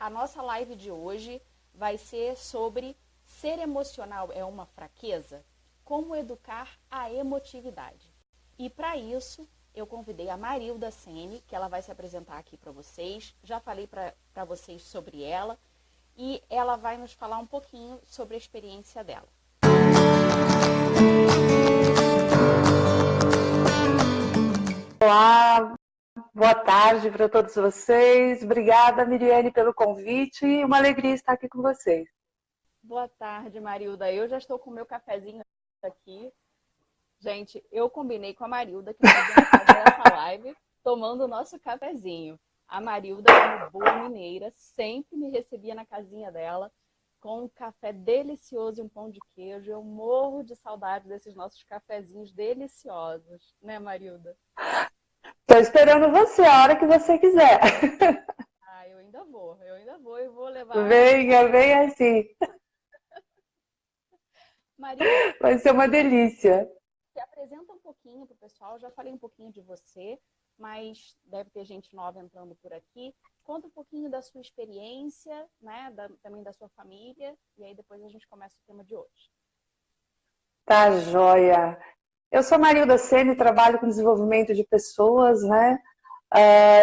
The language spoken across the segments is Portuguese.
a nossa live de hoje vai ser sobre ser emocional é uma fraqueza? Como educar a emotividade. E para isso, eu convidei a Marilda Sene, que ela vai se apresentar aqui para vocês. Já falei para vocês sobre ela e ela vai nos falar um pouquinho sobre a experiência dela. Olá, boa tarde para todos vocês. Obrigada, Miriane, pelo convite e uma alegria estar aqui com vocês. Boa tarde, Marilda. Eu já estou com o meu cafezinho aqui. Gente, eu combinei com a Marilda que nós íamos fazer essa live tomando o nosso cafezinho. A Marilda, como boa mineira, sempre me recebia na casinha dela com um café delicioso e um pão de queijo. Eu morro de saudade desses nossos cafezinhos deliciosos, né, Marilda? Estou esperando você a hora que você quiser. Ah, eu ainda vou e vou levar. Venha, venha assim. Marilda, Vai ser uma delícia. se apresenta um pouquinho para o pessoal. Eu já falei um pouquinho de você, mas deve ter gente nova entrando por aqui. Conta um pouquinho da sua experiência, né? Também da sua família, e aí depois a gente começa o tema de hoje. Tá joia. Eu sou Marilda Sene, trabalho com desenvolvimento de pessoas, né?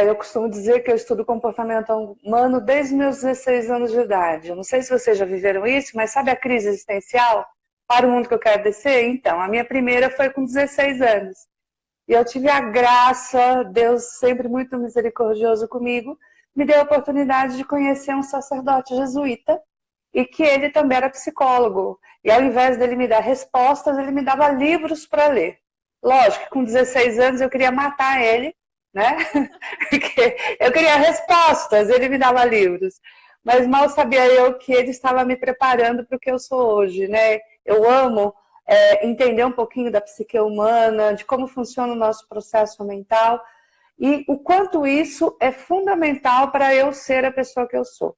Eu costumo dizer que eu estudo comportamento humano desde meus 16 anos de idade. Eu não sei se vocês já viveram isso, mas sabe a crise existencial? Para o mundo que eu quero descer? Então, a minha primeira foi com 16 anos. E eu tive a graça, Deus sempre muito misericordioso comigo, me deu a oportunidade de conhecer um sacerdote jesuíta e que ele também era psicólogo. E ao invés dele me dar respostas, ele me dava livros para ler. Lógico que com 16 anos eu queria matar ele, né? Porque eu queria respostas, ele me dava livros. Mas mal sabia eu que ele estava me preparando para o que eu sou hoje, né? Eu amo entender um pouquinho da psique humana, de como funciona o nosso processo mental e o quanto isso é fundamental para eu ser a pessoa que eu sou.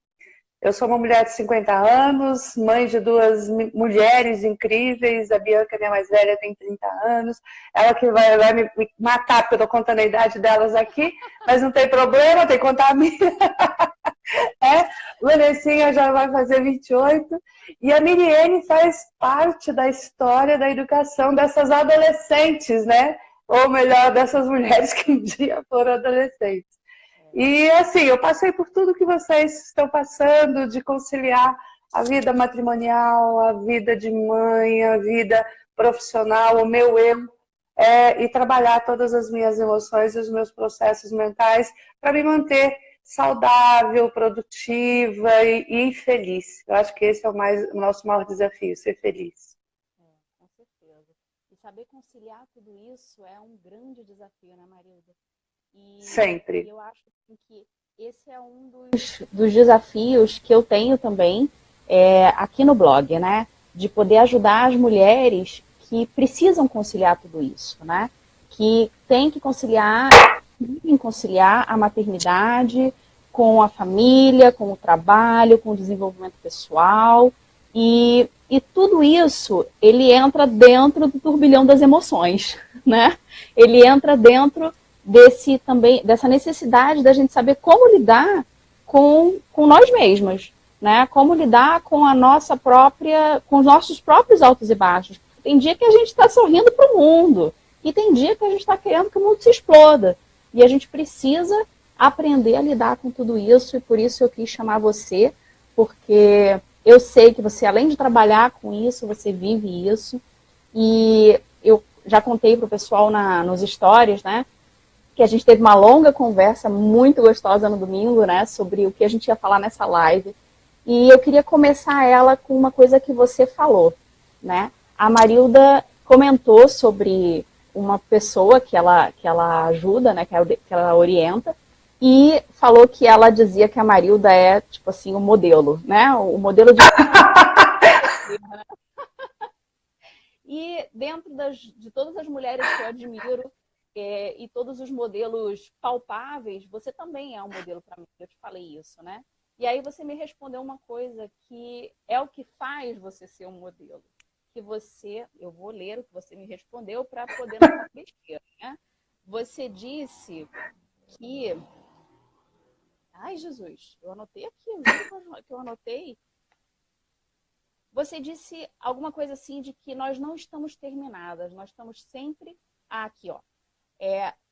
Eu sou uma mulher de 50 anos, mãe de duas mulheres incríveis. A Bianca, minha mais velha, tem 30 anos. Ela que vai me matar, porque eu estou contando a idade delas aqui, mas não tem problema, tem que contar a minha. Vanessinha já vai fazer 28. E a Miriene faz parte da história da educação dessas adolescentes, né? Ou melhor, dessas mulheres que um dia foram adolescentes. E assim, eu passei por tudo que vocês estão passando, de conciliar a vida matrimonial, a vida de mãe, a vida profissional, o meu eu, e trabalhar todas as minhas emoções e os meus processos mentais para me manter saudável, produtiva e feliz. Eu acho que esse é o nosso maior desafio, ser feliz. Com certeza. E saber conciliar tudo isso é um grande desafio, né, Marilda? E Sempre. eu acho assim, que esse é um dos desafios que eu tenho também aqui no blog, né? De poder ajudar as mulheres que precisam conciliar tudo isso, né? Que tem que conciliar a maternidade com a família, com o trabalho, com o desenvolvimento pessoal. E tudo isso, ele entra dentro do turbilhão das emoções, né? Ele entra dentro dessa necessidade da gente saber como lidar com nós mesmas, né? Como lidar com a nossa própria, com os nossos próprios altos e baixos. Tem dia que a gente está sorrindo para o mundo e tem dia que a gente está querendo que o mundo se exploda. E a gente precisa aprender a lidar com tudo isso e por isso eu quis chamar você, porque eu sei que você, além de trabalhar com isso, você vive isso. E eu já contei para o pessoal nos stories, né? Que a gente teve uma longa conversa muito gostosa no domingo, né, sobre o que a gente ia falar nessa live. E eu queria começar ela com uma coisa que você falou, né? A Marilda comentou sobre uma pessoa que ela ajuda, né, que ela orienta, e falou que ela dizia que a Marilda é, tipo assim, o modelo, né? O modelo de... E dentro de todas as mulheres que eu admiro, e todos os modelos palpáveis, você também é um modelo para mim. Eu te falei isso, né? E aí você me respondeu uma coisa que é o que faz você ser um modelo. Que você, eu vou ler o que você me respondeu para poder não falar besteira, né? Você disse que... Ai, Jesus, eu anotei aqui, eu juro que eu anotei. Você disse alguma coisa assim de que nós não estamos terminadas, nós estamos sempre... Ah, aqui, ó.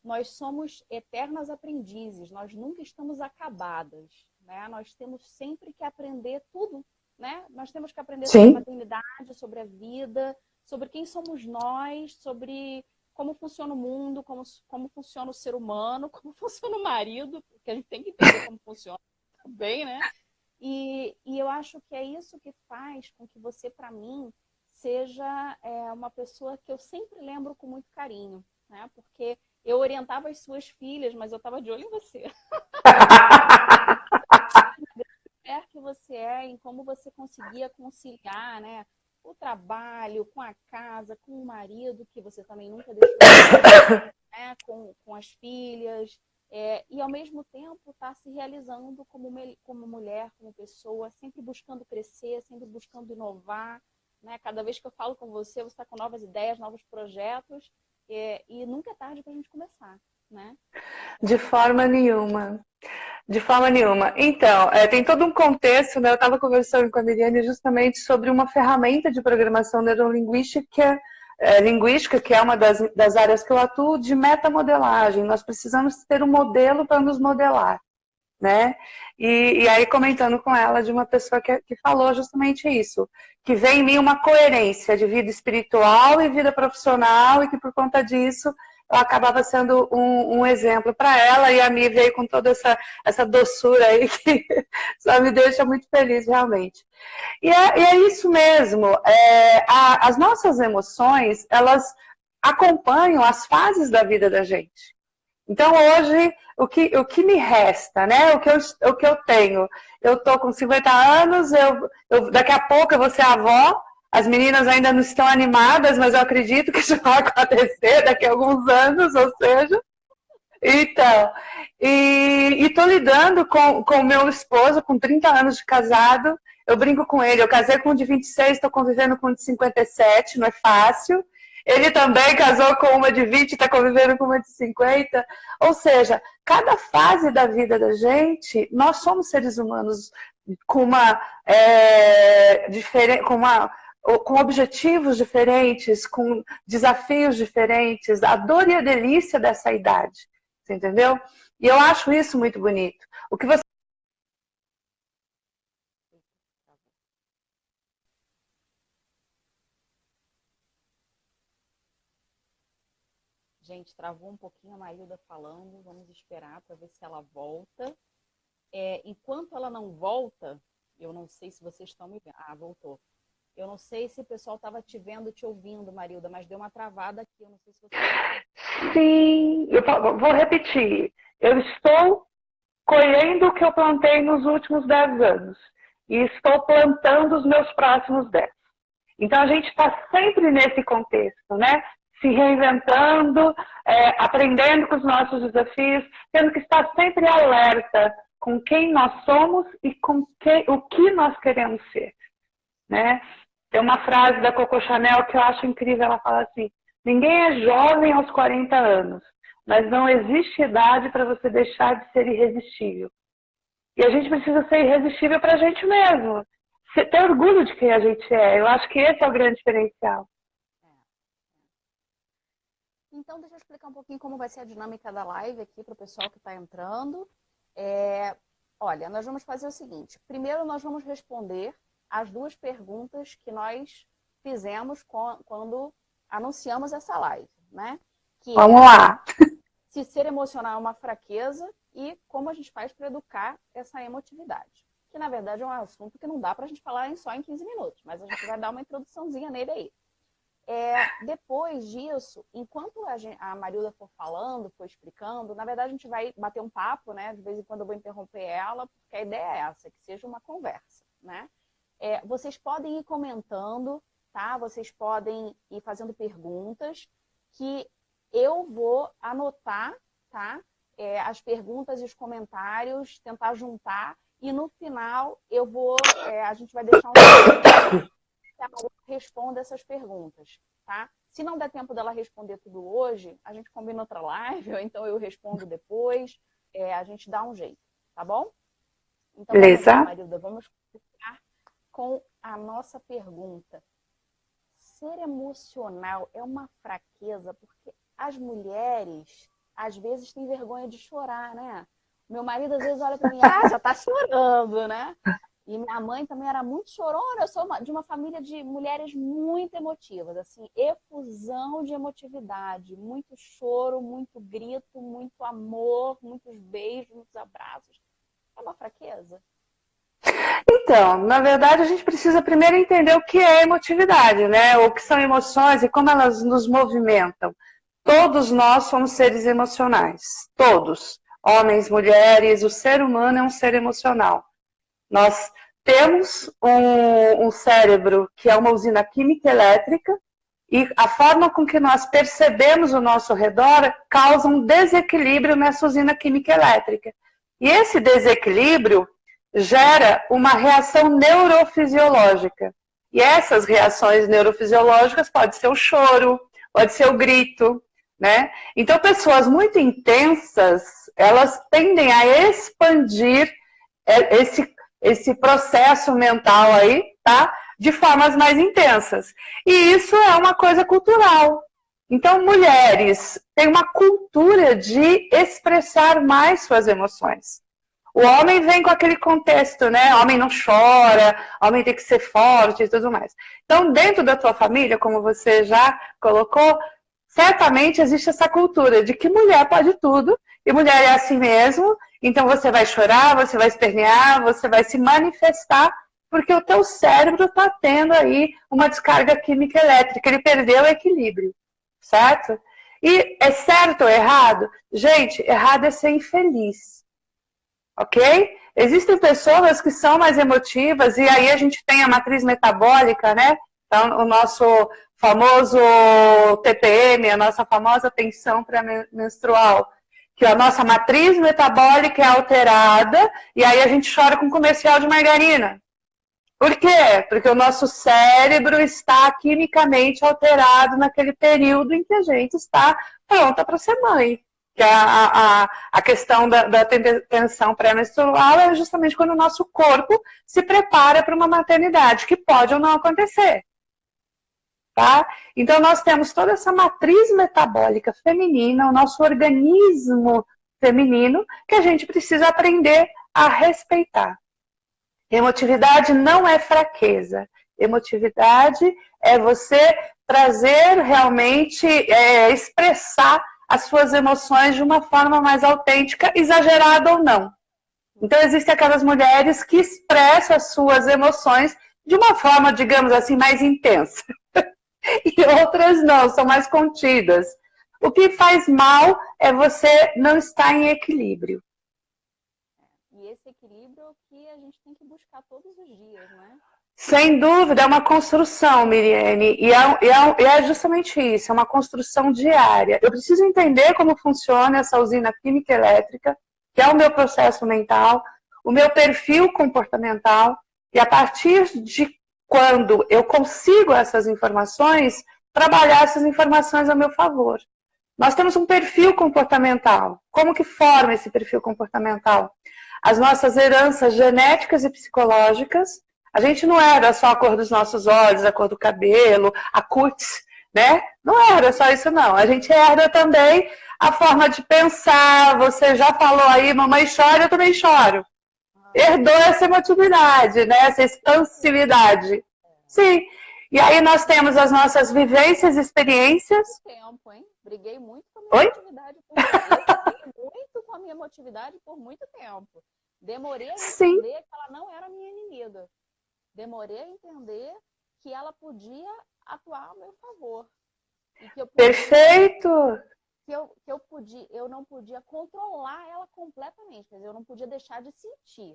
Nós somos eternas aprendizes, nós nunca estamos acabadas, né? Nós temos sempre que aprender tudo, né? Nós temos que aprender sobre a Sim. maternidade, sobre a vida, sobre quem somos nós, sobre como funciona o mundo, como funciona o ser humano, como funciona o marido, porque a gente tem que entender como funciona também, né? E eu acho que é isso que faz com que você, para mim, seja uma pessoa que eu sempre lembro com muito carinho, né? Porque eu orientava as suas filhas, mas eu estava de olho em você. Mulher que você é, em como você conseguia conciliar, né? O trabalho com a casa, com o marido, que você também nunca deixou de ter, né? Com as filhas. E ao mesmo tempo está se realizando como mulher, como pessoa, sempre buscando crescer, sempre buscando inovar, né? Cada vez que eu falo com você, você está com novas ideias, novos projetos, e nunca é tarde para a gente começar, né? De forma nenhuma. De forma nenhuma. Então, tem todo um contexto, né? Eu estava conversando com a Miriane justamente sobre uma ferramenta de programação neurolinguística, linguística, que é uma das áreas que eu atuo, de metamodelagem. Nós precisamos ter um modelo para nos modelar, né? E aí, comentando com ela de uma pessoa que falou justamente isso, que vem em mim uma coerência de vida espiritual e vida profissional, e que por conta disso eu acabava sendo um exemplo para ela, e a Mi veio com toda essa doçura aí que só me deixa muito feliz, realmente. E é isso mesmo, as nossas emoções, elas acompanham as fases da vida da gente. Então, hoje, o que me resta, né? O que eu tenho? Eu tô com 50 anos, daqui a pouco eu vou ser avó, as meninas ainda não estão animadas, mas eu acredito que isso vai acontecer daqui a alguns anos, ou seja. Então, e tô lidando com o meu esposo, com 30 anos de casado, eu brinco com ele, eu casei com um de 26, estou convivendo com um de 57, não é fácil. Ele também casou com uma de 20, está convivendo com uma de 50. Ou seja, cada fase da vida da gente, nós somos seres humanos com com objetivos diferentes, com desafios diferentes, a dor e a delícia dessa idade. Você entendeu? E eu acho isso muito bonito. O que você... Gente, travou um pouquinho a Marilda falando, vamos esperar para ver se ela volta. Enquanto ela não volta, eu não sei se vocês estão me vendo. Ah, voltou. Eu não sei se o pessoal estava te vendo, te ouvindo, Marilda, mas deu uma travada aqui. Eu não sei se você consegue. Sim, eu vou repetir. Eu estou colhendo o que eu plantei nos últimos 10 anos. E estou plantando os meus próximos 10. Então, a gente está sempre nesse contexto, né? Se reinventando, aprendendo com os nossos desafios, tendo que estar sempre alerta com quem nós somos e o que nós queremos ser, né? Tem uma frase da Coco Chanel que eu acho incrível, ela fala assim: ninguém é jovem aos 40 anos, mas não existe idade para você deixar de ser irresistível. E a gente precisa ser irresistível para a gente mesmo. Ter orgulho de quem a gente é. Eu acho que esse é o grande diferencial. Então, deixa eu explicar um pouquinho como vai ser a dinâmica da live aqui para o pessoal que está entrando. Olha, nós vamos fazer o seguinte. Primeiro, nós vamos responder as duas perguntas que nós fizemos quando anunciamos essa live, né? Que Vamos lá. Se ser emocional é uma fraqueza e como a gente faz para educar essa emotividade. Que, na verdade, é um assunto que não dá para a gente falar só em 15 minutos, mas a gente vai dar uma introduçãozinha nele aí. Depois disso, enquanto a Marilda for falando, for explicando, na verdade a gente vai bater um papo, né? De vez em quando eu vou interromper ela, porque a ideia é essa, que seja uma conversa, né? Vocês podem ir comentando, tá? Vocês podem ir fazendo perguntas que eu vou anotar, tá? As perguntas e os comentários, tentar juntar, e no final a gente vai deixar um que a Maria responda essas perguntas, tá? Se não der tempo dela responder tudo hoje, a gente combina outra live, ou então eu respondo depois, a gente dá um jeito. tá bom? Então vamos lá, Beleza? Marilda, vamos começar com a nossa pergunta. Ser emocional é uma fraqueza porque as mulheres às vezes têm vergonha de chorar, né? Meu marido às vezes olha para mim, já tá chorando, né? E minha mãe também era muito chorona. Eu sou de uma família de mulheres muito emotivas, assim, efusão de emotividade, muito choro, muito grito, muito amor, muitos beijos, muitos abraços. É uma fraqueza? Então, na verdade, a gente precisa primeiro entender o que é emotividade, né? O que são emoções e como elas nos movimentam. Todos nós somos seres emocionais. Todos. Homens, mulheres, o ser humano é um ser emocional. Nós temos um cérebro que é uma usina química elétrica e a forma com que nós percebemos o nosso redor causa um desequilíbrio nessa usina química elétrica. E esse desequilíbrio gera uma reação neurofisiológica. E essas reações neurofisiológicas pode ser o choro, pode ser o grito, né? Então, pessoas muito intensas, elas tendem a expandir esse processo mental aí, tá? De formas mais intensas. E isso é uma coisa cultural. Então, mulheres têm uma cultura de expressar mais suas emoções. O homem vem com aquele contexto, né? Homem não chora, homem tem que ser forte e tudo mais. Então, dentro da tua família, como você já colocou, certamente existe essa cultura de que mulher pode tudo e mulher é assim mesmo. Então, você vai chorar, você vai espernear, você vai se manifestar porque o teu cérebro está tendo aí uma descarga química elétrica, ele perdeu o equilíbrio, certo? E é certo ou errado? Gente, errado é ser infeliz. Ok? Existem pessoas que são mais emotivas e aí a gente tem a matriz metabólica, né? Então, o nosso famoso TPM, a nossa famosa tensão pré-menstrual, que a nossa matriz metabólica é alterada e aí a gente chora com comercial de margarina. Por quê? Porque o nosso cérebro está quimicamente alterado naquele período em que a gente está pronta para ser mãe. Que a questão da tensão pré-menstrual é justamente quando o nosso corpo se prepara para uma maternidade, que pode ou não acontecer. Tá? Então, nós temos toda essa matriz metabólica feminina, o nosso organismo feminino, que a gente precisa aprender a respeitar. Emotividade não é fraqueza. Emotividade é você trazer realmente, expressar as suas emoções de uma forma mais autêntica, exagerada ou não. Então, existem aquelas mulheres que expressam as suas emoções de uma forma, digamos assim, mais intensa. E outras não, são mais contidas. O que faz mal é você não estar em equilíbrio. E esse equilíbrio é o que a gente tem que buscar todos os dias, né? Sem dúvida, é uma construção, Miriane, e é justamente isso, é uma construção diária. Eu preciso entender como funciona essa usina química elétrica, que é o meu processo mental, o meu perfil comportamental, e a partir de quando eu consigo essas informações, trabalhar essas informações a meu favor. Nós temos um perfil comportamental. Como que forma esse perfil comportamental? As nossas heranças genéticas e psicológicas. A gente não era só a cor dos nossos olhos, a cor do cabelo, a cutis, né? Não era só isso, não. A gente herda também a forma de pensar. Você já falou aí, mamãe chora, eu também choro. Herdou essa emotividade, né? Essa expansividade. Sim. E aí nós temos as nossas vivências, experiências. Tempo, hein? Briguei muito com a minha emotividade por muito com a minha emotividade por muito tempo. Demorei a entender que ela não era minha inimiga. Demorei a entender que ela podia atuar a meu favor. E que eu podia, perfeito! Eu não podia controlar ela completamente, quer dizer, eu não podia deixar de sentir,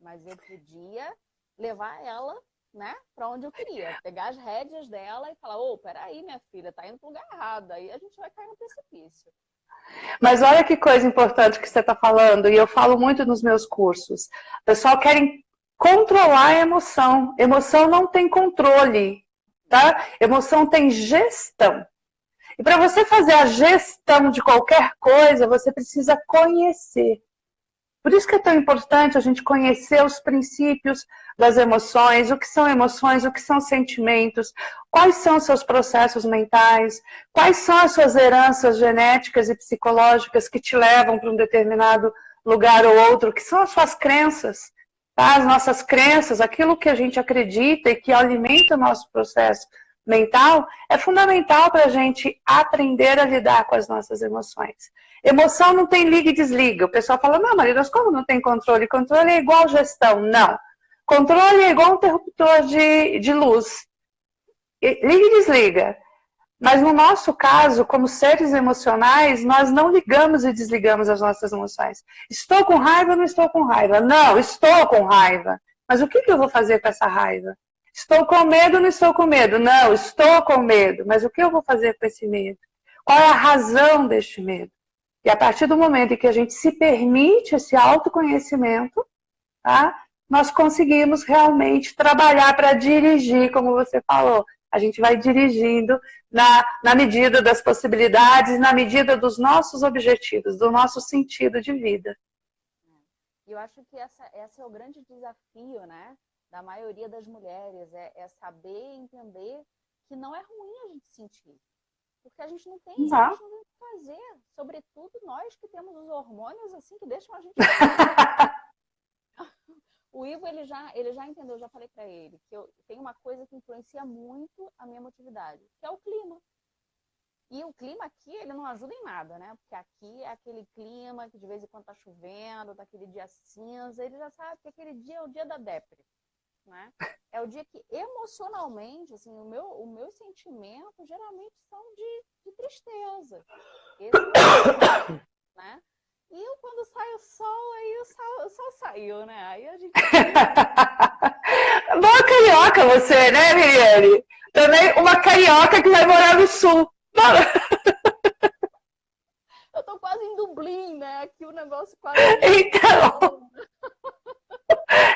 mas eu podia levar ela, né, para onde eu queria, pegar as rédeas dela e falar, peraí, minha filha, tá indo pro lugar errado, aí a gente vai cair no precipício. Mas olha que coisa importante que você está falando, e eu falo muito nos meus cursos. O pessoal querem controlar a emoção. Emoção não tem controle, tá? Emoção tem gestão. E para você fazer a gestão de qualquer coisa, você precisa conhecer. Por isso que é tão importante a gente conhecer os princípios das emoções, o que são sentimentos, quais são os seus processos mentais, quais são as suas heranças genéticas e psicológicas que te levam para um determinado lugar ou outro, que são as suas crenças, tá? As nossas crenças, aquilo que a gente acredita e que alimenta o nosso processo mental, é fundamental para a gente aprender a lidar com as nossas emoções. Emoção não tem liga e desliga. O pessoal fala, não, Maria, como não tem controle? Controle é igual gestão. Não. Controle é igual um interruptor de luz. Liga e desliga. Mas no nosso caso, como seres emocionais, nós não ligamos e desligamos as nossas emoções. Estou com raiva ou não estou com raiva? Não, estou com raiva. Mas o que eu vou fazer com essa raiva? Estou com medo ou não estou com medo? Não, estou com medo. Mas o que eu vou fazer com esse medo? Qual é a razão deste medo? E a partir do momento em que a gente se permite esse autoconhecimento, tá? Nós conseguimos realmente trabalhar para dirigir, como você falou. A gente vai dirigindo na medida das possibilidades, na medida dos nossos objetivos, do nosso sentido de vida. Eu acho que esse é o grande desafio, né, da maioria das mulheres, é saber entender que não é ruim a gente sentir. Porque a gente não tem o que fazer. Sobretudo nós que temos os hormônios assim que deixam a gente... O Ivo, ele já entendeu, eu já falei para ele, que tem uma coisa que influencia muito a minha emotividade, que é o clima. E o clima aqui, ele não ajuda em nada, né? Porque aqui é aquele clima que de vez em quando tá chovendo, tá aquele dia cinza, ele já sabe que aquele dia é o dia da depre, né? É o dia que emocionalmente, assim, o meu sentimento geralmente são de tristeza. Né? E quando sai o sol, aí o sol saiu, né? Aí a gente... Boa carioca você, né, Miriane? Também uma carioca que vai morar no sul. Eu tô quase em Dublin, né? Aqui o negócio quase... Então...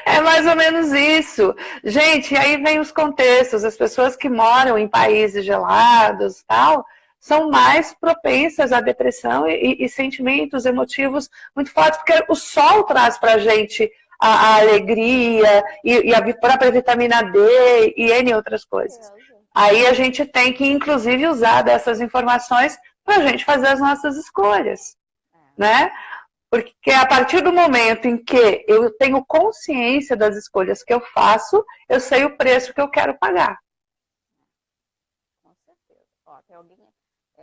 É mais ou menos isso. Gente, aí vem os contextos. As pessoas que moram em países gelados e tal, são mais propensas à depressão e sentimentos emotivos muito fortes, porque o sol traz pra gente a alegria e a própria vitamina D e N outras coisas. Aí a gente tem que, inclusive, usar dessas informações pra gente fazer as nossas escolhas, né? Porque a partir do momento em que eu tenho consciência das escolhas que eu faço, eu sei o preço que eu quero pagar. Com certeza. Ó, tem alguém,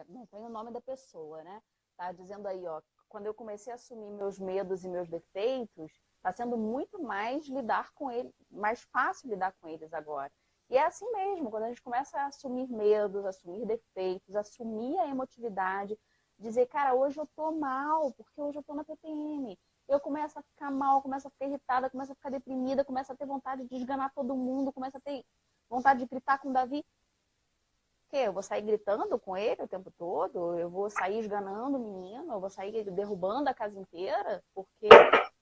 não tem o nome da pessoa, né? Tá dizendo aí, ó, quando eu comecei a assumir meus medos e meus defeitos, tá sendo muito mais lidar com eles, mais fácil lidar com eles agora. E é assim mesmo, quando a gente começa a assumir medos, assumir defeitos, assumir a emotividade, dizer, cara, hoje eu tô mal, porque hoje eu tô na TPM. Eu começo a ficar mal, começo a ficar irritada, começo a ficar deprimida, começo a ter vontade de esganar todo mundo, começo a ter vontade de gritar com o Davi. O quê? Eu vou sair gritando com ele o tempo todo? Eu vou sair esganando o menino? Eu vou sair derrubando a casa inteira? Porque,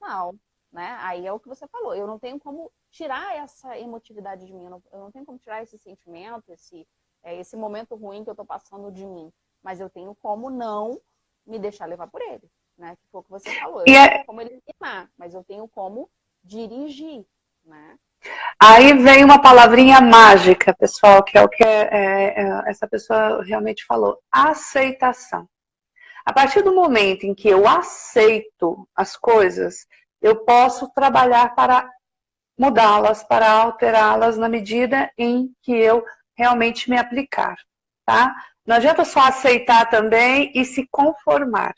não, né? Aí é o que você falou. Eu não tenho como tirar essa emotividade de mim. Eu não tenho como tirar esse sentimento, esse momento ruim que eu tô passando de mim. Mas eu tenho como não me deixar levar por ele, né? Que foi o que você falou. Eu não tenho como eliminar, mas eu tenho como dirigir, né? Aí vem uma palavrinha mágica, pessoal, que é o que essa pessoa realmente falou. Aceitação. A partir do momento em que eu aceito as coisas, eu posso trabalhar para mudá-las, para alterá-las na medida em que eu realmente me aplicar, tá? Não adianta só aceitar também e se conformar,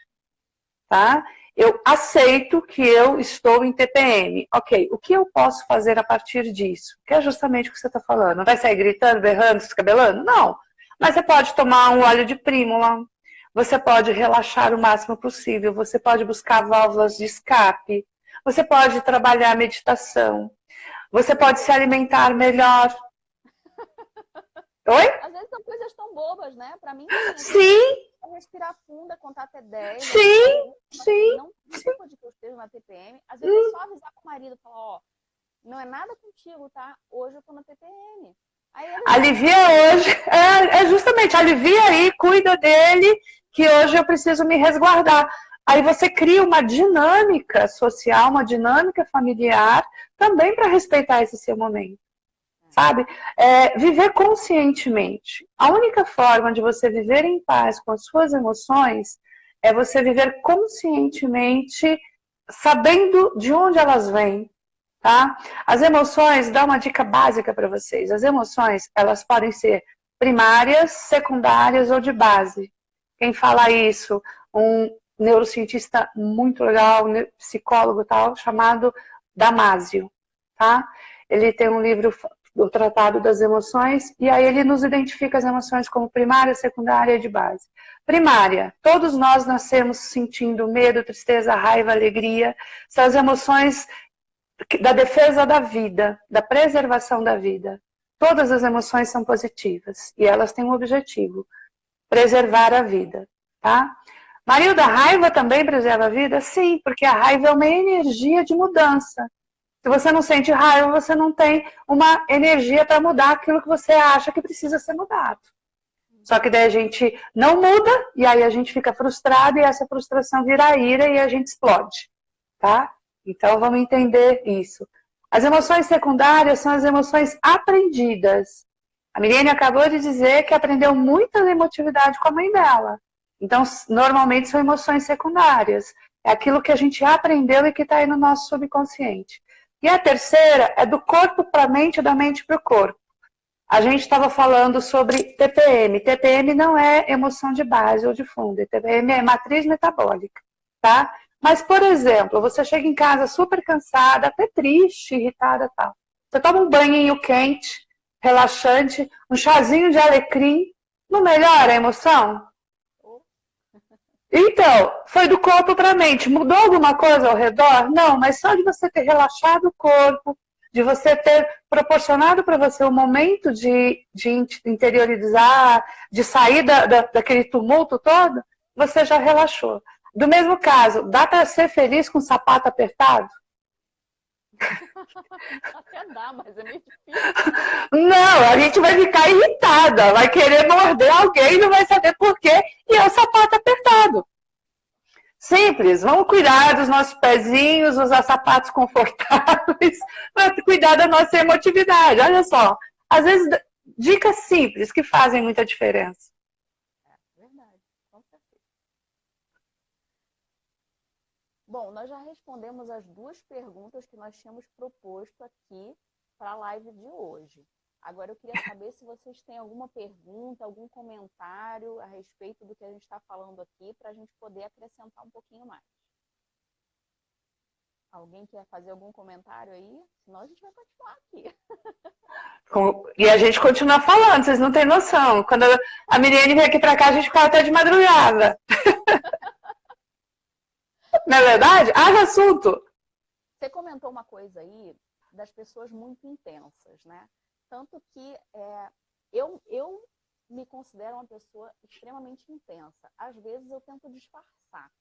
tá? Eu aceito que eu estou em TPM. Ok, o que eu posso fazer a partir disso? Que é justamente o que você está falando. Não vai sair gritando, berrando, se descabelando? Não. Mas você pode tomar um óleo de prímula, você pode relaxar o máximo possível, você pode buscar válvulas de escape, você pode trabalhar a meditação, você pode se alimentar melhor. Oi? Às vezes são coisas tão bobas, né? Pra mim, sim. Respirar fundo, contar até 10. Sim, sim. Não pode que eu esteja na TPM. Às vezes é só avisar pro marido, falar, ó, não é nada contigo, tá? Hoje eu tô na TPM. Aí ele... Alivia hoje, justamente, alivia aí, cuida dele, que hoje eu preciso me resguardar. Aí você cria uma dinâmica social, uma dinâmica familiar, também para respeitar esse seu momento. Sabe? Viver conscientemente. A única forma de você viver em paz com as suas emoções é você viver conscientemente, sabendo de onde elas vêm, tá? As emoções, dá uma dica básica para vocês. As emoções, elas podem ser primárias, secundárias ou de base. Quem fala isso? Um neurocientista muito legal, psicólogo tal, chamado Damasio, tá? Ele tem um livro, o Tratado das Emoções, e aí ele nos identifica as emoções como primária, secundária e de base. Primária, todos nós nascemos sentindo medo, tristeza, raiva, alegria, são as emoções da defesa da vida, da preservação da vida. Todas as emoções são positivas e elas têm um objetivo, preservar a vida, tá? Marilda, a raiva também preserva a vida? Sim, porque a raiva é uma energia de mudança. Se você não sente raiva, você não tem uma energia para mudar aquilo que você acha que precisa ser mudado. Só que daí a gente não muda e aí a gente fica frustrado e essa frustração vira ira e a gente explode, tá? Então vamos entender isso. As emoções secundárias são as emoções aprendidas. A Milene acabou de dizer que aprendeu muita emotividade com a mãe dela. Então, normalmente são emoções secundárias. É aquilo que a gente aprendeu e que está aí no nosso subconsciente. E a terceira é do corpo para a mente e da mente para o corpo. A gente estava falando sobre TPM. TPM não é emoção de base ou de fundo. TPM é matriz metabólica, tá? Mas, por exemplo, você chega em casa super cansada, até triste, irritada e tal. Você toma um banhinho quente, relaxante, um chazinho de alecrim, não melhora a emoção? Então, foi do corpo para a mente. Mudou alguma coisa ao redor? Não, mas só de você ter relaxado o corpo, de você ter proporcionado para você um momento de interiorizar, de sair daquele tumulto todo, você já relaxou. Do mesmo caso, dá para ser feliz com o sapato apertado? Até dá, mas é meio difícil. Não, a gente vai ficar irritada, vai querer morder alguém, não vai saber por quê, e é o sapato apertado. Simples, vamos cuidar dos nossos pezinhos, usar sapatos confortáveis, para cuidar da nossa emotividade. Olha só, às vezes, dicas simples que fazem muita diferença. É verdade, com certeza. Bom, nós já respondemos as duas perguntas que nós tínhamos proposto aqui para a live de hoje. Agora eu queria saber se vocês têm alguma pergunta, algum comentário a respeito do que a gente está falando aqui, para a gente poder acrescentar um pouquinho mais. Alguém quer fazer algum comentário aí? Senão a gente vai continuar aqui. E a gente continua falando, vocês não têm noção. Quando a Miriane vem aqui para cá, a gente fala até de madrugada. Não é verdade? Haja assunto. Você comentou uma coisa aí das pessoas muito intensas, né? Tanto que eu me considero uma pessoa extremamente intensa. Às vezes eu tento disfarçar,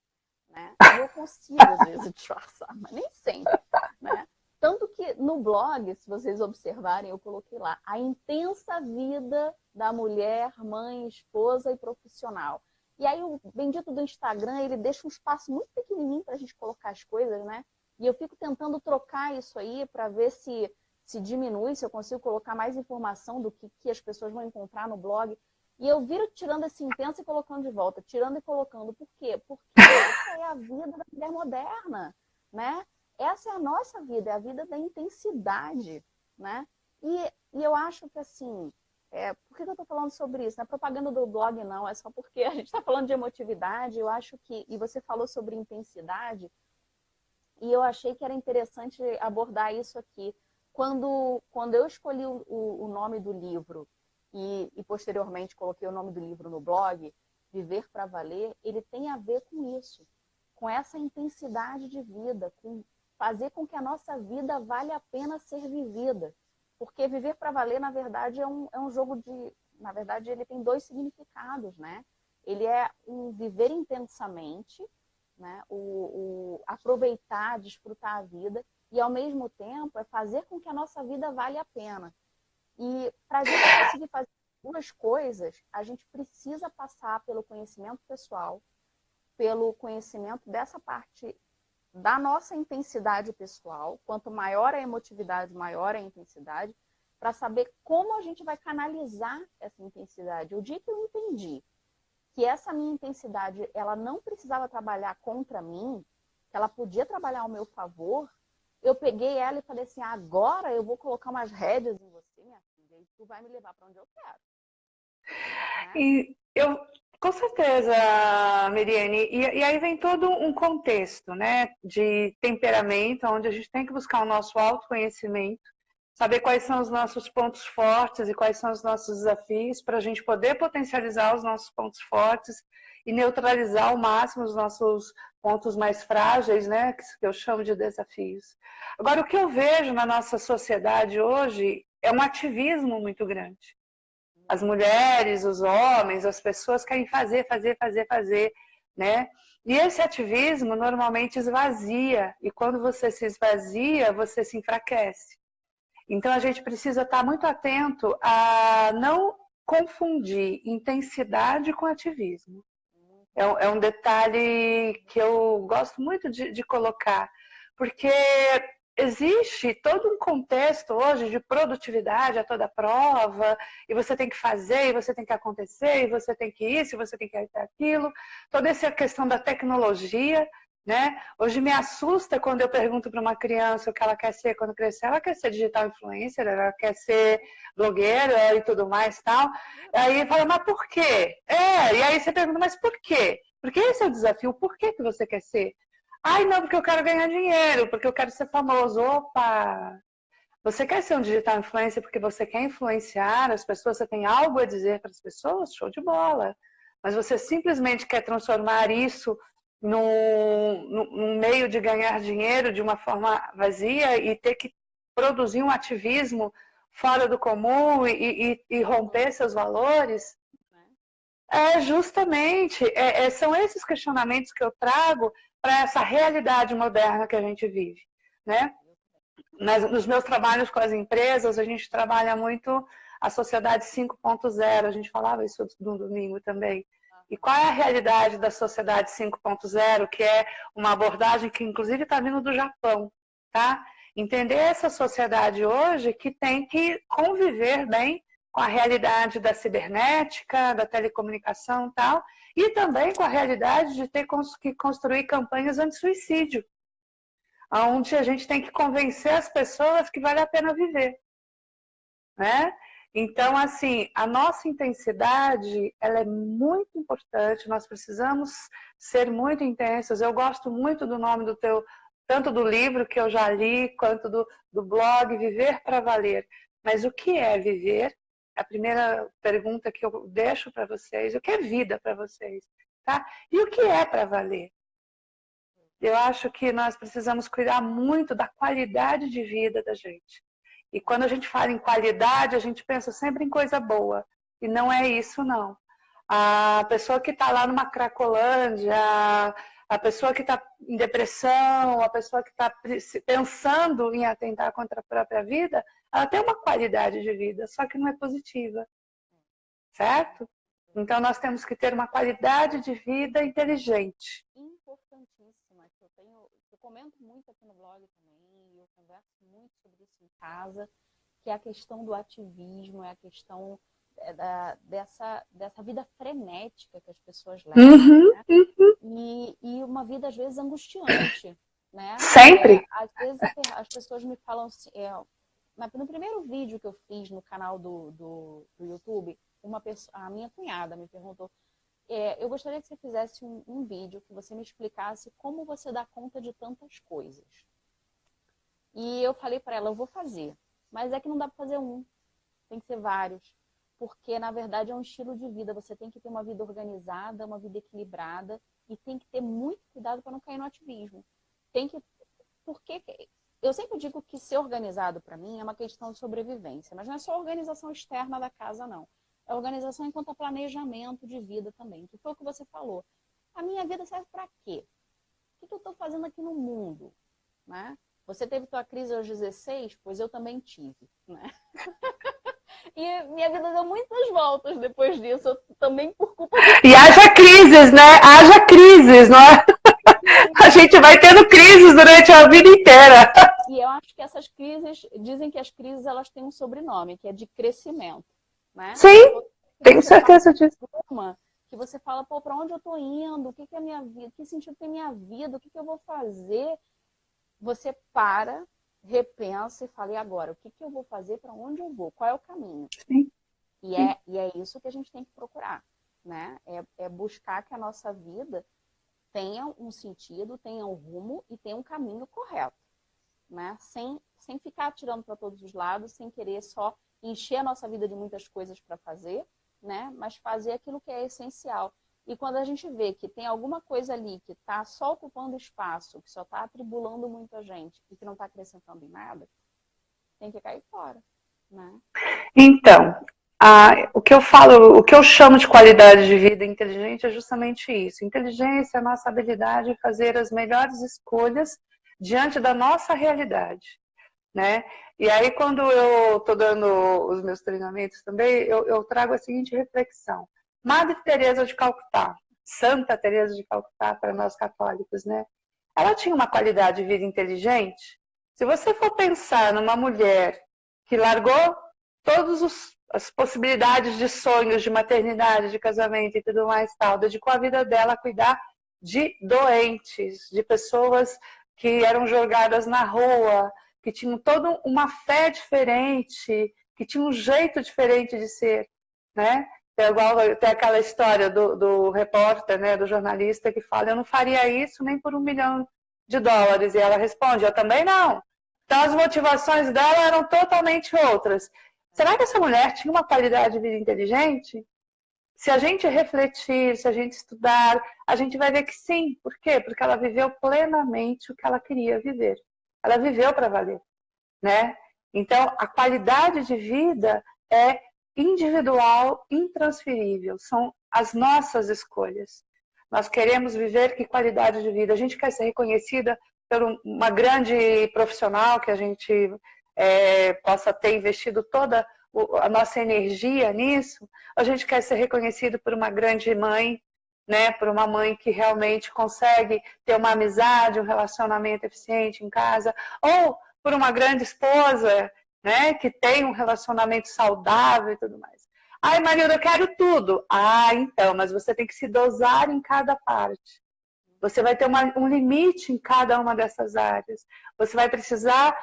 né? E eu consigo, às vezes, disfarçar, mas nem sempre, né? Tanto que no blog, se vocês observarem, eu coloquei lá a intensa vida da mulher, mãe, esposa e profissional. E aí o bendito do Instagram, ele deixa um espaço muito pequenininho para a gente colocar as coisas, né? E eu fico tentando trocar isso aí para ver se diminui, se eu consigo colocar mais informação do que as pessoas vão encontrar no blog. E eu viro tirando esse intenso e colocando de volta, tirando e colocando. Por quê? Porque essa é a vida da mulher moderna, né? Essa é a nossa vida, é a vida da intensidade, né? E eu acho que, assim, por que eu estou falando sobre isso? Não é propaganda do blog, não, é só porque a gente está falando de emotividade, eu acho que, e você falou sobre intensidade, e eu achei que era interessante abordar isso aqui. Quando eu escolhi o nome do livro e posteriormente coloquei o nome do livro no blog, Viver para Valer, ele tem a ver com isso, com essa intensidade de vida, com fazer com que a nossa vida vale a pena ser vivida. Porque viver para valer, na verdade, é um jogo de... Na verdade, ele tem dois significados, né? Ele é um viver intensamente, né? O aproveitar, desfrutar a vida, e ao mesmo tempo é fazer com que a nossa vida vale a pena. E para a gente conseguir fazer duas coisas, a gente precisa passar pelo conhecimento pessoal, pelo conhecimento dessa parte da nossa intensidade pessoal. Quanto maior a emotividade, maior a intensidade, para saber como a gente vai canalizar essa intensidade. O dia que eu entendi que essa minha intensidade, ela não precisava trabalhar contra mim, que ela podia trabalhar ao meu favor, eu peguei ela e falei assim, agora eu vou colocar umas rédeas em você, minha filha, e tu vai me levar para onde eu quero. Né? E eu, com certeza, Miriane, e aí vem todo um contexto, né, de temperamento, onde a gente tem que buscar o nosso autoconhecimento, saber quais são os nossos pontos fortes e quais são os nossos desafios, para a gente poder potencializar os nossos pontos fortes e neutralizar ao máximo os nossos pontos mais frágeis, né, que eu chamo de desafios. Agora, o que eu vejo na nossa sociedade hoje é um ativismo muito grande. As mulheres, os homens, as pessoas querem fazer, né? E esse ativismo normalmente esvazia, e quando você se esvazia, você se enfraquece. Então a gente precisa estar muito atento a não confundir intensidade com ativismo. É um detalhe que eu gosto muito de colocar, porque existe todo um contexto hoje de produtividade a toda prova, e você tem que fazer, e você tem que acontecer, e você tem que isso, e você tem que aquilo, toda essa questão da tecnologia, né? Hoje me assusta quando eu pergunto para uma criança o que ela quer ser quando crescer. Ela quer ser digital influencer, ela quer ser blogueira e tudo mais tal. Aí fala, mas por quê? E aí você pergunta, mas por quê? Porque esse é o desafio, por que você quer ser? Ai, não, porque eu quero ganhar dinheiro, porque eu quero ser famoso. Opa! Você quer ser um digital influencer porque você quer influenciar as pessoas, você tem algo a dizer para as pessoas? Show de bola! Mas você simplesmente quer transformar isso num meio de ganhar dinheiro de uma forma vazia e ter que produzir um ativismo fora do comum e romper seus valores? Justamente, são esses questionamentos que eu trago para essa realidade moderna que a gente vive, né? Nos meus trabalhos com as empresas, a gente trabalha muito a sociedade 5.0, a gente falava isso no domingo também. E qual é a realidade da sociedade 5.0, que é uma abordagem que inclusive está vindo do Japão, tá? Entender essa sociedade hoje que tem que conviver bem com a realidade da cibernética, da telecomunicação e tal, e também com a realidade de ter que construir campanhas anti-suicídio, onde a gente tem que convencer as pessoas que vale a pena viver, né? Então, assim, a nossa intensidade, ela é muito importante, nós precisamos ser muito intensos. Eu gosto muito do nome do teu, tanto do livro que eu já li, quanto do blog, Viver para Valer. Mas o que é viver? A primeira pergunta que eu deixo para vocês, o que é vida para vocês? Tá? E o que é para valer? Eu acho que nós precisamos cuidar muito da qualidade de vida da gente. E quando a gente fala em qualidade, a gente pensa sempre em coisa boa. E não é isso, não. A pessoa que está lá numa Cracolândia, a pessoa que está em depressão, a pessoa que está pensando em atentar contra a própria vida, ela tem uma qualidade de vida, só que não é positiva. Certo? Então nós temos que ter uma qualidade de vida inteligente. Importantíssima, que eu comento muito aqui no blog também, eu converso muito sobre isso em casa, que é a questão do ativismo, é a questão dessa vida frenética que as pessoas levam, né? E uma vida às vezes angustiante, né? Sempre. Às vezes as pessoas me falam assim, no primeiro vídeo que eu fiz no canal do YouTube, a minha cunhada me perguntou, eu gostaria que você fizesse um vídeo que você me explicasse como você dá conta de tantas coisas. E eu falei para ela, eu vou fazer, mas é que não dá para fazer um, tem que ser vários, porque na verdade é um estilo de vida, você tem que ter uma vida organizada, uma vida equilibrada e tem que ter muito cuidado para não cair no ativismo. Porque eu sempre digo que ser organizado para mim é uma questão de sobrevivência, mas não é só a organização externa da casa, não. É organização enquanto planejamento de vida também, que foi o que você falou. A minha vida serve para quê? O que eu estou fazendo aqui no mundo? Né? Você teve tua crise aos 16? Pois eu também tive. Né? E minha vida deu muitas voltas depois disso, também por culpa E haja crises, né? Haja crises, não é? A gente vai tendo crises durante a vida inteira. E eu acho que essas crises, dizem que as crises elas têm um sobrenome, que é de crescimento, né? Sim, Que tenho você certeza disso. uma, que você fala, pô, para onde eu tô indo? O que que é minha vida? Que sentido tem minha vida? O que que eu vou fazer? Você para, repensa e fala, e agora? O que que eu vou fazer? Para onde eu vou? Qual é o caminho? Sim, E é isso que a gente tem que procurar, né? É buscar que a nossa vida tenha um sentido, tenha um rumo e tenha um caminho correto, né? Sem ficar atirando para todos os lados, sem querer só encher a nossa vida de muitas coisas para fazer, né? Mas fazer aquilo que é essencial. E quando a gente vê que tem alguma coisa ali que está só ocupando espaço, que só está atribulando muita gente e que não está acrescentando em nada, tem que cair fora, né? Então, o que eu falo, o que eu chamo de qualidade de vida inteligente é justamente isso. Inteligência é a nossa habilidade de fazer as melhores escolhas diante da nossa realidade, né? E aí, quando eu estou dando os meus treinamentos também, eu trago a seguinte reflexão. Madre Teresa de Calcutá, Santa Teresa de Calcutá para nós católicos, né? Ela tinha uma qualidade de vida inteligente. Se você for pensar numa mulher que largou todas as possibilidades de sonhos, de maternidade, de casamento e tudo mais tal, dedicou a vida dela a cuidar de doentes, de pessoas que eram jogadas na rua, que tinham toda uma fé diferente, que tinham um jeito diferente de ser, né? Tem aquela história do repórter, né, do jornalista que fala, eu não faria isso nem por $1 milhão. E ela responde, eu também não. Então as motivações dela eram totalmente outras. Será que essa mulher tinha uma qualidade de vida inteligente? Se a gente refletir, se a gente estudar, a gente vai ver que sim. Por quê? Porque ela viveu plenamente o que ela queria viver. Ela viveu para valer, né? Então, a qualidade de vida é individual, intransferível. São as nossas escolhas. Nós queremos viver que qualidade de vida? A gente quer ser reconhecida por uma grande profissional que a gente possa ter investido toda a nossa energia nisso. A gente quer ser reconhecido por uma grande mãe, né? Por uma mãe que realmente consegue ter uma amizade, um relacionamento eficiente em casa, ou por uma grande esposa, né? Que tem um relacionamento saudável e tudo mais. Ai, Marilda, eu quero tudo. Ah, então, mas você tem que se dosar em cada parte. Você vai ter um limite em cada uma dessas áreas. Você vai precisar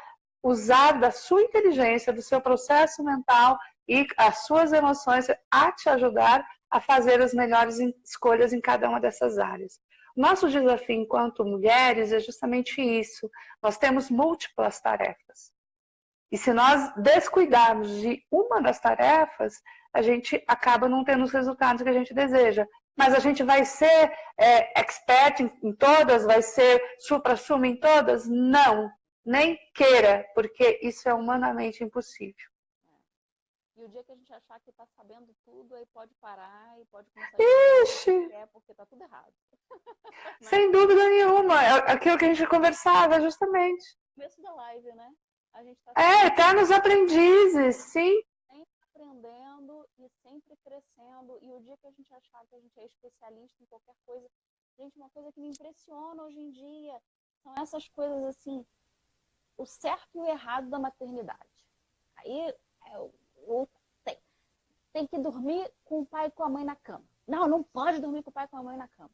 usar da sua inteligência, do seu processo mental e as suas emoções a te ajudar a fazer as melhores escolhas em cada uma dessas áreas. Nosso desafio enquanto mulheres é justamente isso. Nós temos múltiplas tarefas. E se nós descuidarmos de uma das tarefas, a gente acaba não tendo os resultados que a gente deseja. Mas a gente vai ser expert em todas? Vai ser supra-sumo em todas? Não, nem queira, porque isso é humanamente impossível. E o dia que a gente achar que está sabendo tudo, aí pode parar e pode começar a escolher o que quer, porque está tudo errado. Sem dúvida nenhuma. Aquilo que a gente conversava, justamente. No começo da live, né? A gente está eternos aprendizes, sim. sempre aprendendo e sempre crescendo. E o dia que a gente achar que a gente é especialista em qualquer coisa, gente, uma coisa que me impressiona hoje em dia são essas coisas assim, o certo e o errado da maternidade. Aí tem que dormir com o pai e com a mãe na cama. Não, não pode dormir com o pai e com a mãe na cama.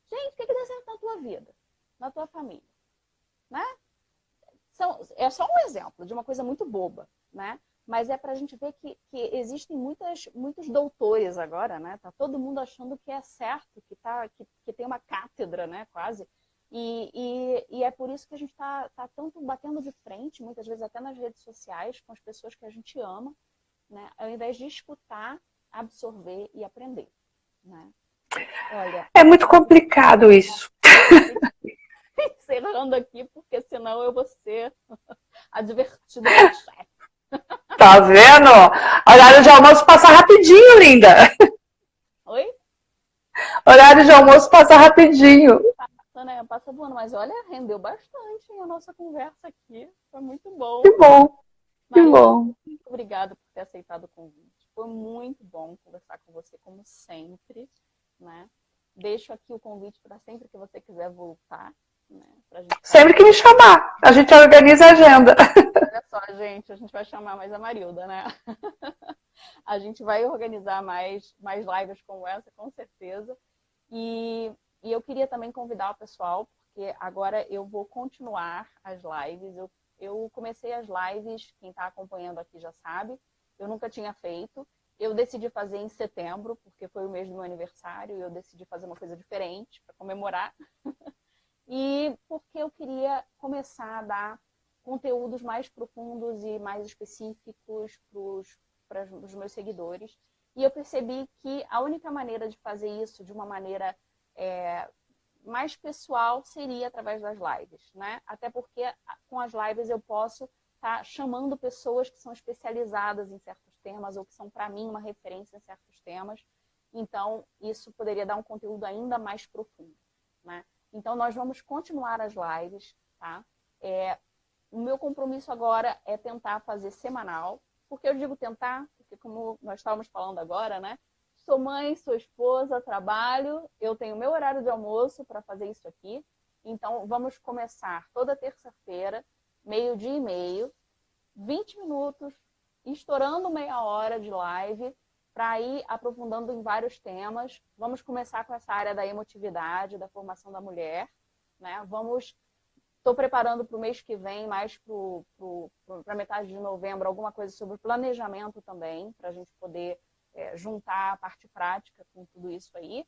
Gente, o que dá certo na tua vida? Na tua família? Né? É só um exemplo de uma coisa muito boba, né? Mas é para a gente ver que existem muitos doutores agora, né? Tá todo mundo achando que é certo, que tem uma cátedra, né? Quase. E é por isso que a gente tá tanto batendo de frente, muitas vezes até nas redes sociais, com as pessoas que a gente ama, né? Ao invés de escutar, absorver e aprender, né? Olha, é muito complicado isso. Encerrando aqui, porque senão eu vou ser advertida pelo chefe. Tá vendo? Horário de almoço passa rapidinho, linda. Oi? Horário de almoço passa rapidinho. Passa, né? Passa voando, mas olha, rendeu bastante a nossa conversa aqui. Foi muito bom. Que bom, que Maria, bom. muito obrigada por ter aceitado o convite. Foi muito bom conversar com você, como sempre, né? Deixo aqui o convite para sempre que você quiser voltar, né? Pra gente Sempre que me chamar, a gente organiza a agenda. Olha só, gente, a gente vai chamar mais a Marilda, né? A gente vai organizar mais lives como essa, com certeza. E eu queria também convidar o pessoal, porque agora eu vou continuar as lives. Eu comecei as lives, quem está acompanhando aqui já sabe, eu nunca tinha feito. Eu decidi fazer em setembro, porque foi o mês do meu aniversário, e eu decidi fazer uma coisa diferente para comemorar. E porque eu queria começar a dar conteúdos mais profundos e mais específicos para os meus seguidores. E eu percebi que a única maneira de fazer isso de uma maneira mais pessoal seria através das lives, né? Até porque com as lives eu posso estar chamando pessoas que são especializadas em certos temas ou que são, para mim, uma referência em certos temas. Então, isso poderia dar um conteúdo ainda mais profundo, né? Então, nós vamos continuar as lives, tá? O meu compromisso agora é tentar fazer semanal. Por que eu digo tentar? Porque, como nós estávamos falando agora, né? Sou mãe, sou esposa, trabalho, eu tenho meu horário de almoço para fazer isso aqui. Então, vamos começar toda terça-feira, 12h30, 20 minutos, estourando meia hora de live, para ir aprofundando em vários temas. Vamos começar com essa área da emotividade, da formação da mulher, né? Estou preparando para o mês que vem, mais para metade de novembro, alguma coisa sobre planejamento também, para a gente poder juntar a parte prática com tudo isso aí.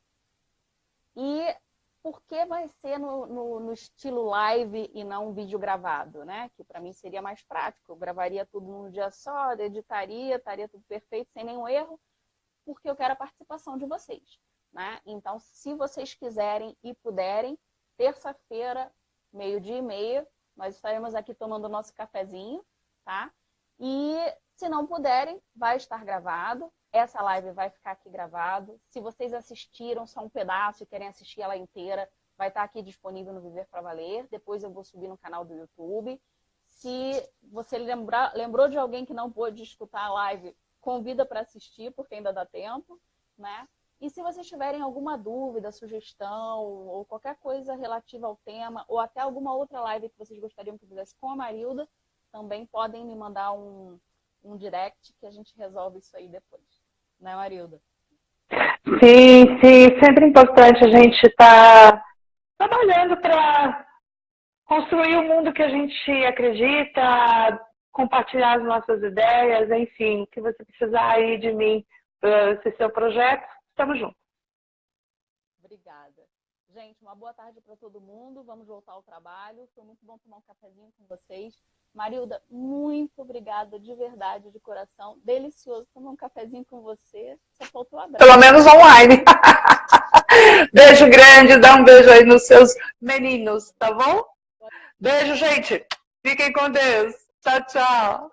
E por que vai ser no estilo live e não vídeo gravado, né? Que para mim seria mais prático. Eu gravaria tudo num dia só, editaria, estaria tudo perfeito, sem nenhum erro, porque eu quero a participação de vocês, né? Então, se vocês quiserem e puderem, terça-feira, 12h30, nós estaremos aqui tomando o nosso cafezinho, tá? E se não puderem, vai estar gravado. Essa live vai ficar aqui gravado. Se vocês assistiram só um pedaço e querem assistir ela inteira, vai estar aqui disponível no Viver para Valer. Depois eu vou subir no canal do YouTube. Se você lembrou de alguém que não pôde escutar a live, convida para assistir, porque ainda dá tempo, né? E se vocês tiverem alguma dúvida, sugestão, ou qualquer coisa relativa ao tema, ou até alguma outra live que vocês gostariam que eu fizesse com a Marilda, também podem me mandar um direct que a gente resolve isso aí depois. Né, Marilda? Sim, sim. Sempre importante a gente estar trabalhando para construir o mundo que a gente acredita, compartilhar as nossas ideias, enfim, o que você precisar aí de mim, esse seu projeto, estamos juntos. Obrigada. Gente, uma boa tarde para todo mundo. Vamos voltar ao trabalho. Foi muito bom tomar um cafezinho com vocês. Marilda, muito obrigada, de verdade, de coração. Delicioso tomar um cafezinho com você. Só faltou abraço. Pelo menos online. Beijo grande, dá um beijo aí nos seus meninos, tá bom? Beijo, gente. Fiquem com Deus. Tchau, tchau.